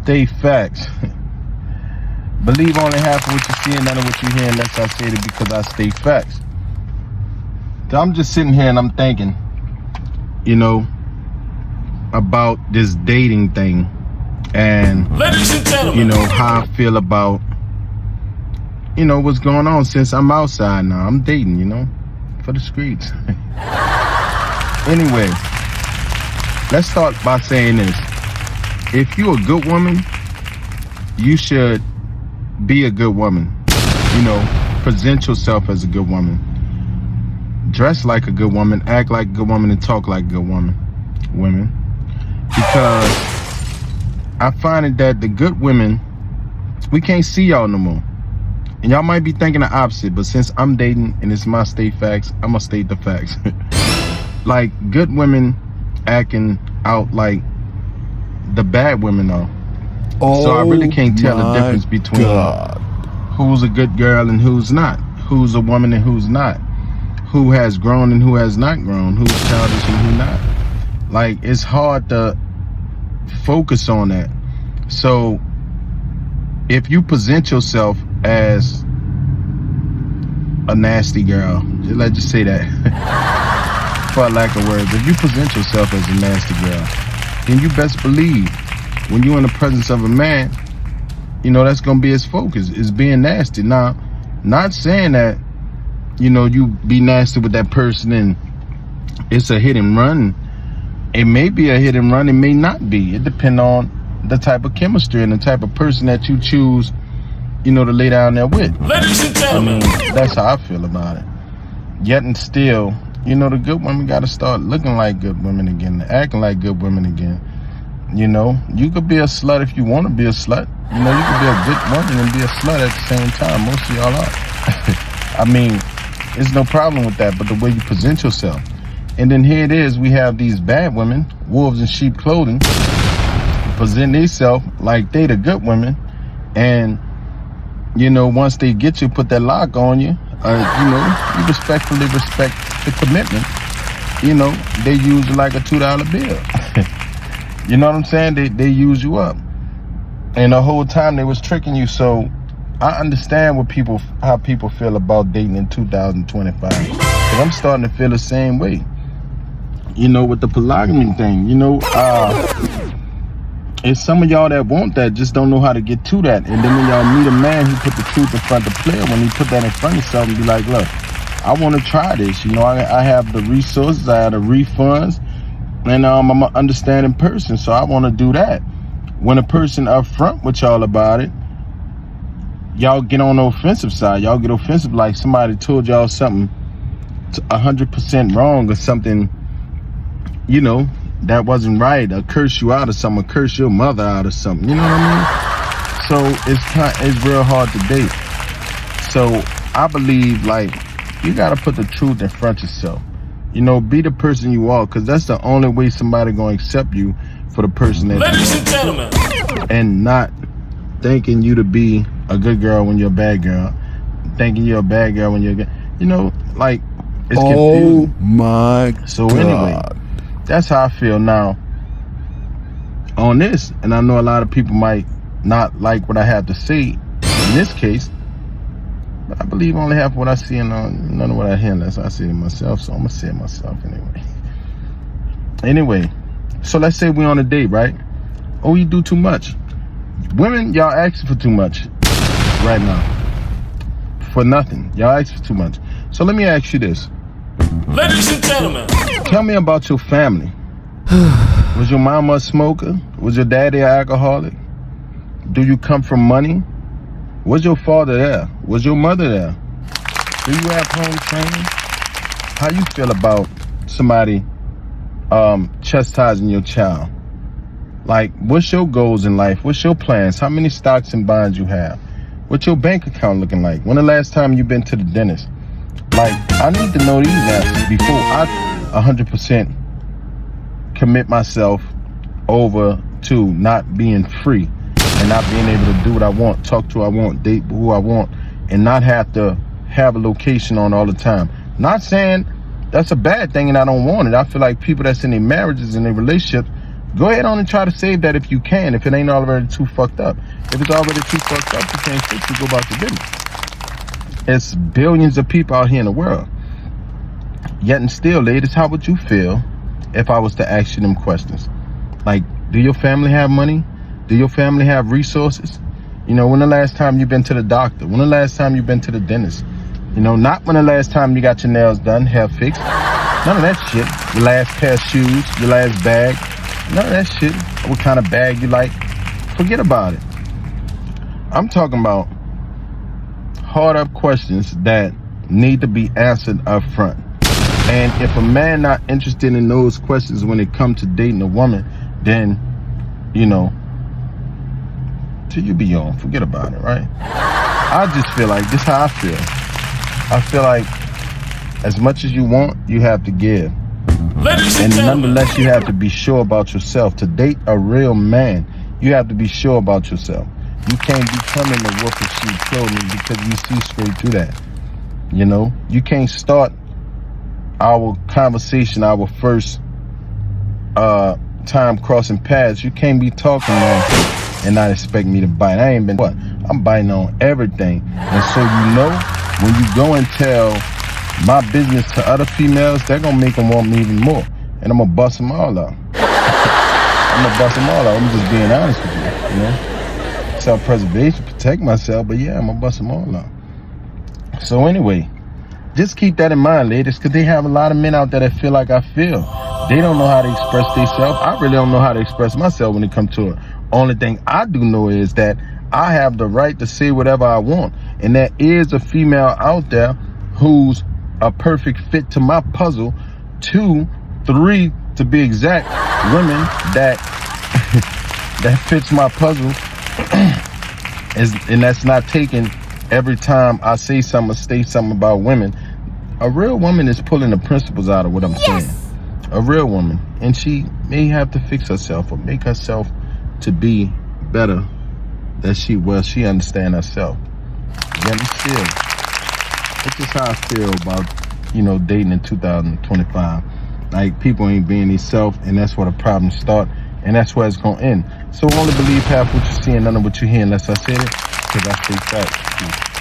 state facts. Believe only half of what you see and none of what you hear unless I say it because I state facts. So I'm just sitting here and I'm thinking, you know, about this dating thing and, ladies and gentlemen, you know, how I feel about, you know, what's going on since I'm outside now. I'm dating, you know, for the streets. Anyway, let's start by saying this. If you're a good woman, you should be a good woman. You know, present yourself as a good woman. Dress like a good woman, act like a good woman, and talk like a good woman. Because I find it that the good women, we can't see y'all no more. And y'all might be thinking the opposite, but since I'm dating and it's my state facts, I'm gonna state the facts. Like, good women acting out like the bad women are. So I really can't tell the difference between who's a good girl and who's not. Who's a woman and who's not. Who has grown and who has not grown. Who's childish and who not. Like, it's hard to focus on that. So if you present yourself as a nasty girl, let's just say that, for lack of words, if you present yourself as a nasty girl, then you best believe when you're in the presence of a man, you know, that's gonna be his focus, is being nasty. Now, not saying that, you know, you be nasty with that person and it's a hit and run. It may be a hit and run, it may not be. It depends on the type of chemistry and the type of person that you choose, you know, to lay down there with. ladies and gentlemen, I mean, that's how I feel about it. Yet and still, you know, the good women got to start looking like good women again, acting like good women again. You know, you could be a slut if you want to be a slut. You know, you could be a good woman and be a slut at the same time. Most of y'all are. I mean, there's no problem with that, but the way you present yourself. And then here it is, we have these bad women, wolves in sheep clothing, present themselves like they the good women. And, you know, once they get you, put that lock on you, you know, you respectfully respect the commitment. You know, they use you like a $2 bill. You know what I'm saying? They use you up. And the whole time they was tricking you. So I understand how people feel about dating in 2025. Because I'm starting to feel the same way. You know, with the polygamy thing, you know, it's some of y'all that want that just don't know how to get to that. And then when y'all meet a man who put the truth in front of the player, when he put that in front of himself and be like, look, I want to try this. You know, I have the resources, I have the refunds, and I'm an understanding person, so I want to do that. When a person up front with y'all about it, y'all get on the offensive side. Y'all get offensive like somebody told y'all something 100% wrong or something, you know, that wasn't right, or curse you out of something, or curse your mother out of something. You know what I mean? So it's real hard to date. So I believe, like, you gotta put the truth in front of yourself. You know, be the person you are, because that's the only way somebody gonna accept you for the person that ladies you and gentlemen, are. And not thinking you to be a good girl when you're a bad girl, thinking you're a bad girl when you're good. You know, like, it's confusing. Oh my So God. anyway, that's how I feel now on this. And I know a lot of people might not like what I have to say in this case, but I believe only half of what I see and none of what I hear unless I see it myself. So I'm going to say it myself anyway. Anyway, so let's say we're on a date, right? Oh, you do too much. Women, y'all asking for too much right now. For nothing. Y'all asking for too much. So let me ask you this. ladies and gentlemen, Tell me about your family. Was your mama a smoker? Was your daddy an alcoholic? Do you come from money? Was your father there? Was your mother there? Do you have home training? How you feel about somebody chastising your child? Like, what's your goals in life? What's your plans? How many stocks and bonds you have? What's your bank account looking like? When the last time you been to the dentist? Like, I need to know these answers before I 100% commit myself over to not being free and not being able to do what I want, talk to who I want, date who I want, and not have to have a location on all the time. Not saying that's a bad thing and I don't want it. I feel like people that's in their marriages and their relationships Go ahead on and try to save that if you can, if it ain't already too fucked up. If it's already too fucked up, you can't fix it, go about your business. It's billions of people out here in the world. Yet and still, ladies, how would you feel if I was to ask you them questions? Like, do your family have money? Do your family have resources? You know, when the last time you've been to the doctor? When the last time you've been to the dentist? You know, not when the last time you got your nails done, hair fixed. None of that shit. Your last pair of shoes, your last bag. None of that shit. What kind of bag you like. Forget about it. I'm talking about hard up questions that need to be answered up front. And if a man not interested in those questions when it comes to dating a woman, then, you know, till you be on, forget about it, right? I just feel like, this is how I feel. I feel like as much as you want, you have to give. And nonetheless, you have to be sure about yourself. To date a real man, you have to be sure about yourself. You can't be coming to wolf in sheep clothing because you see straight through that. You know, you can't start our conversation, our first time crossing paths. You can't be talking and not expect me to bite. I ain't been what? I'm biting on everything. And so, you know, when you go and tell my business to other females, they're gonna make them want me even more. And I'm gonna bust them all out. I'm just being honest with you, you know? Self-preservation, protect myself, but yeah, I'm gonna bust them all out. So anyway, just keep that in mind, ladies, because they have a lot of men out there that feel like I feel. They don't know how to express themselves. I really don't know how to express myself when it comes to it. Only thing I do know is that I have the right to say whatever I want. And there is a female out there who's a perfect fit to my puzzle. 2, 3 to be exact, women that that fits my puzzle. And that's not taken every time I say something or state something about women. A real woman is pulling the principles out of what I'm saying. A real woman. And she may have to fix herself or make herself to be better than she was. She understands herself. Yet still, it's just how I feel about, you know, dating in 2025. Like, people ain't being themselves, and that's where the problems start, and that's where it's gonna end. So only believe half what you see and none of what you hear unless I said it, because I say facts.